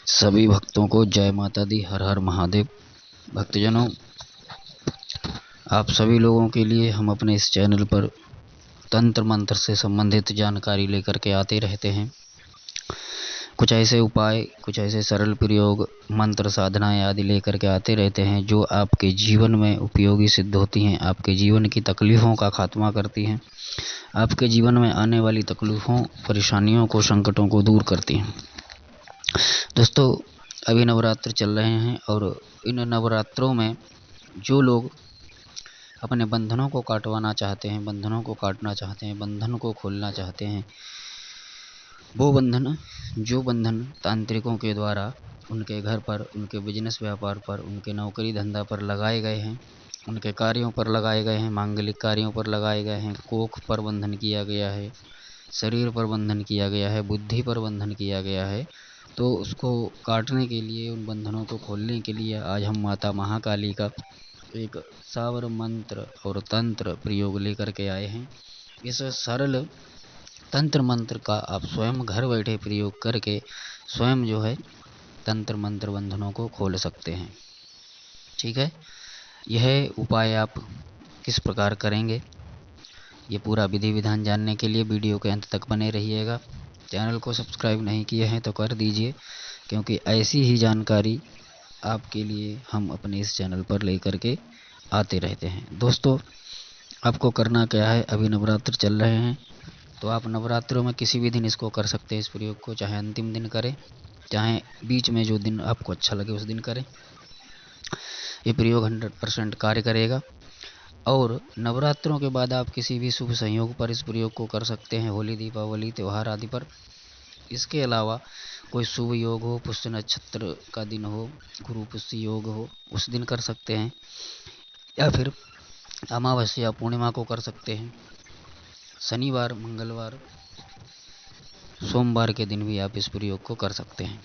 सभी भक्तों को जय माता दी, हर हर महादेव। भक्तजनों, आप सभी लोगों के लिए हम अपने इस चैनल पर तंत्र मंत्र से संबंधित जानकारी लेकर के आते रहते हैं। कुछ ऐसे उपाय, कुछ ऐसे सरल प्रयोग, मंत्र साधनाएं आदि लेकर के आते रहते हैं जो आपके जीवन में उपयोगी सिद्ध होती हैं, आपके जीवन की तकलीफ़ों का खात्मा करती हैं, आपके जीवन में आने वाली तकलीफ़ों, परेशानियों को, संकटों को दूर करती हैं। दोस्तों, अभी नवरात्र चल रहे हैं और इन नवरात्रों में जो लोग अपने बंधनों को काटवाना चाहते हैं, बंधनों को काटना चाहते हैं, बंधन को खोलना चाहते हैं, वो बंधन, जो बंधन तांत्रिकों के द्वारा उनके घर पर, उनके बिजनेस व्यापार पर, उनके नौकरी धंधा पर लगाए गए हैं, उनके कार्यों पर लगाए गए हैं, मांगलिक कार्यों पर लगाए गए हैं, कोख पर बंधन किया गया है, शरीर पर बंधन किया गया है, बुद्धि पर बंधन किया गया है, तो उसको काटने के लिए, उन बंधनों को खोलने के लिए आज हम माता महाकाली का एक सावर मंत्र और तंत्र प्रयोग लेकर के आए हैं। इस सरल तंत्र मंत्र का आप स्वयं घर बैठे प्रयोग करके स्वयं जो है तंत्र मंत्र बंधनों को खोल सकते हैं। ठीक है, यह उपाय आप किस प्रकार करेंगे, ये पूरा विधि विधान जानने के लिए वीडियो के अंत तक बने रहिएगा। चैनल को सब्सक्राइब नहीं किए हैं तो कर दीजिए, क्योंकि ऐसी ही जानकारी आपके लिए हम अपने इस चैनल पर लेकर के आते रहते हैं। दोस्तों, आपको करना क्या है, अभी नवरात्र चल रहे हैं तो आप नवरात्रों में किसी भी दिन इसको कर सकते हैं। इस प्रयोग को चाहे अंतिम दिन करें, चाहे बीच में जो दिन आपको अच्छा लगे उस दिन करें। ये प्रयोग 100% कार्य करेगा। और नवरात्रों के बाद आप किसी भी शुभ संयोग पर इस प्रयोग को कर सकते हैं, होली, दीपावली, त्यौहार आदि पर। इसके अलावा कोई शुभ योग हो, पुष्य नक्षत्र का दिन हो, गुरु पुष्य योग हो, उस दिन कर सकते हैं, या फिर अमावस्या पूर्णिमा को कर सकते हैं। शनिवार, मंगलवार, सोमवार के दिन भी आप इस प्रयोग को कर सकते हैं।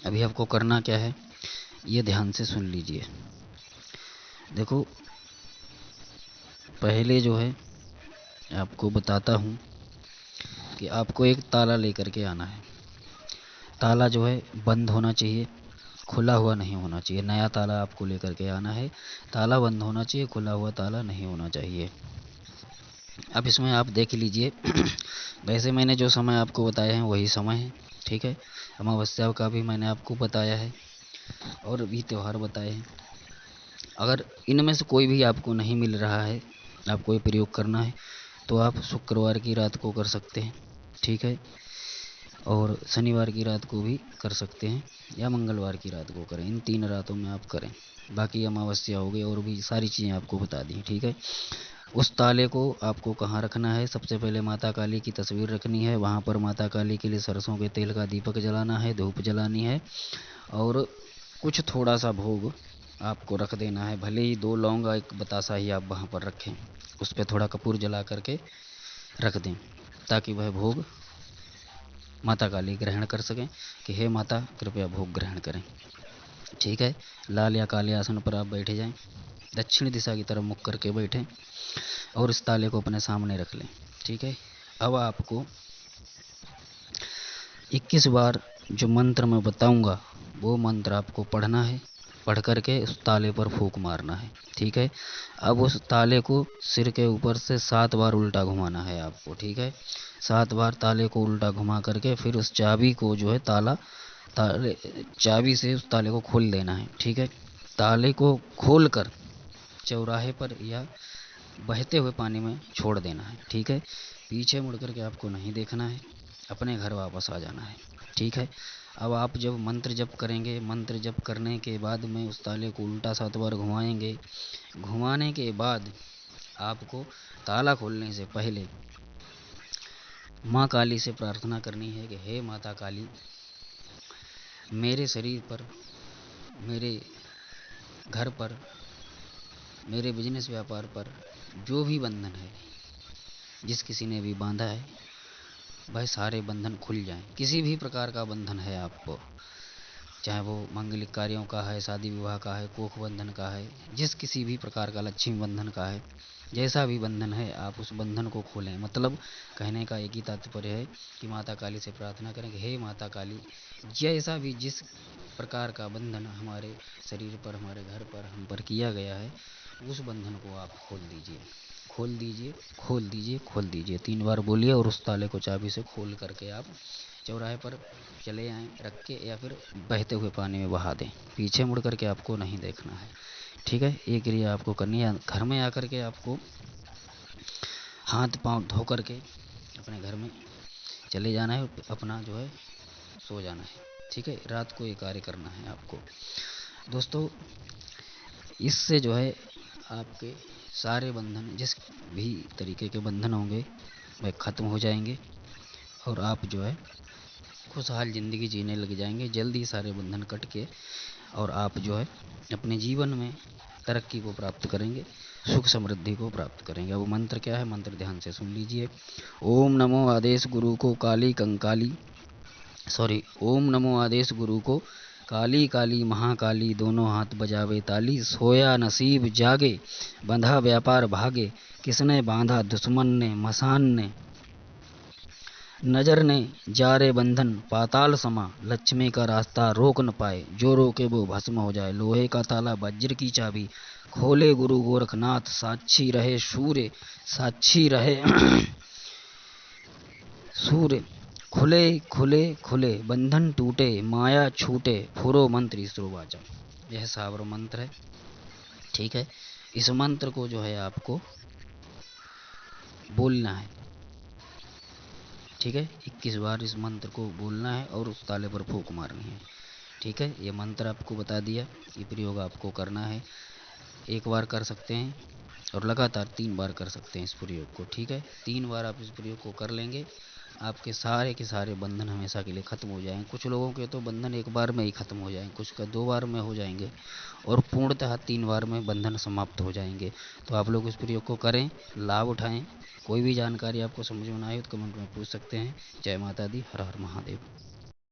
अभी आपको करना क्या है, ये ध्यान से सुन लीजिए। देखो, पहले जो है आपको बताता हूँ कि आपको एक ताला लेकर के आना है। ताला जो है बंद होना चाहिए, खुला हुआ नहीं होना चाहिए। नया ताला आपको लेकर के आना है, ताला बंद होना चाहिए, खुला हुआ ताला नहीं होना चाहिए। अब इसमें आप देख लीजिए वैसे मैंने जो समय आपको बताया है वही समय है, ठीक है। अमावस्या का भी मैंने आपको बताया है और भी त्यौहार बताए हैं। अगर इनमें से कोई भी आपको नहीं मिल रहा है, आपको ये प्रयोग करना है, तो आप शुक्रवार की रात को कर सकते हैं, ठीक है, और शनिवार की रात को भी कर सकते हैं, या मंगलवार की रात को करें। इन 3 रातों में आप करें। बाकी अमावस्या हो गई और भी सारी चीज़ें आपको बता दी, ठीक है। उस ताले को आपको कहाँ रखना है, सबसे पहले माता काली की तस्वीर रखनी है, वहाँ पर माता काली के लिए सरसों के तेल का दीपक जलाना है, धूप जलानी है, और कुछ थोड़ा सा भोग आपको रख देना है। भले ही 2 लौंग, एक बतासा ही आप वहाँ पर रखें, उस पर थोड़ा कपूर जला करके रख दें, ताकि वह भोग माता काली ग्रहण कर सकें कि हे माता कृपया भोग ग्रहण करें, ठीक है। लाल या काले आसन पर आप बैठे जाएं, दक्षिण दिशा की तरफ मुख करके बैठें और इस ताले को अपने सामने रख लें, ठीक है। अब आपको 21 बार जो मंत्र मैं बताऊंगा वो मंत्र आपको पढ़ना है, पढ़ करके उस ताले पर फूंक मारना है, ठीक है। अब उस ताले को सिर के ऊपर से 7 बार उल्टा घुमाना है आपको, ठीक है। 7 बार ताले को उल्टा घुमा करके फिर उस चाबी को जो है ताले चाबी से उस ताले को खोल देना है, ठीक है। ताले को खोल कर चौराहे पर या बहते हुए पानी में छोड़ देना है, ठीक है। पीछे मुड़ कर के आपको नहीं देखना है, अपने घर वापस आ जाना है, ठीक है। अब आप जब मंत्र जप करेंगे, मंत्र जप करने के बाद में उस ताले को उल्टा 7 बार घुमाएंगे। घुमाने के बाद आपको ताला खोलने से पहले माँ काली से प्रार्थना करनी है कि हे माता काली, मेरे शरीर पर, मेरे घर पर, मेरे बिजनेस व्यापार पर जो भी बंधन है, जिस किसी ने भी बांधा है, भाई सारे बंधन खुल जाएं। किसी भी प्रकार का बंधन है आपको, चाहे वो मांगलिक कार्यों का है, शादी विवाह का है, कोख बंधन का है, जिस किसी भी प्रकार का, लक्ष्मी बंधन का है, जैसा भी बंधन है आप उस बंधन को खोलें। मतलब कहने का एक ही तात्पर्य है कि माता काली से प्रार्थना करें कि हे माता काली, जैसा भी जिस प्रकार का बंधन हमारे शरीर पर, हमारे घर पर, हम पर किया गया है, उस बंधन को आप खोल दीजिए, खोल दीजिए, खोल दीजिए, खोल दीजिए। 3 बार बोलिए और उस ताले को चाबी से खोल करके आप चौराहे पर चले आएँ रख के, या फिर बहते हुए पानी में बहा दें। पीछे मुड़ करके आपको नहीं देखना है, ठीक है। ये क्रिया आपको करनी है। घर में आकर के आपको हाथ पांव धो करके अपने घर में चले जाना है, अपना जो है सो जाना है, ठीक है। रात को ये कार्य करना है आपको। दोस्तों, इससे जो है आपके सारे बंधन, जिस भी तरीके के बंधन होंगे, वह ख़त्म हो जाएंगे और आप जो है खुशहाल ज़िंदगी जीने लग जाएंगे। जल्दी सारे बंधन कट के और आप जो है अपने जीवन में तरक्की को प्राप्त करेंगे, सुख समृद्धि को प्राप्त करेंगे। अब मंत्र क्या है, मंत्र ध्यान से सुन लीजिए। ओम नमो आदेश गुरु को काली कंकाली, ओम नमो आदेश गुरु को काली काली महाकाली, दोनों हाथ बजावे ताली, सोया नसीब जागे, बंधा व्यापार भागे, किसने बांधा दुश्मन ने, मसान ने, नजर ने, जा रे बंधन पाताल समा, लक्ष्मी का रास्ता रोक न पाए, जो रोके वो भस्म हो जाए, लोहे का ताला वज्र की चाबी, खोले गुरु गोरखनाथ, साक्षी रहे सूर्य, साक्षी रहे सूर्य, खुले खुले खुले बंधन टूटे, माया छूटे, फुरो मंत्र ईसरो वाचा। यह सावर मंत्र है, ठीक है। इस मंत्र को जो है आपको बोलना है, ठीक है। 21 बार इस मंत्र को बोलना है और उस ताले पर फूंक मारनी है, ठीक है। ये मंत्र आपको बता दिया, ये प्रयोग आपको करना है। एक बार कर सकते हैं और लगातार 3 बार कर सकते हैं इस प्रयोग को, ठीक है। 3 बार आप इस प्रयोग को कर लेंगे, आपके सारे के सारे बंधन हमेशा के लिए ख़त्म हो जाएंगे। कुछ लोगों के तो बंधन एक बार में ही ख़त्म हो जाएंगे, कुछ का 2 बार में हो जाएंगे और पूर्णतः 3 बार में बंधन समाप्त हो जाएंगे। तो आप लोग इस प्रयोग को करें, लाभ उठाएं। कोई भी जानकारी आपको समझ में ना आए तो कमेंट में पूछ सकते हैं। जय माता दी, हर हर महादेव।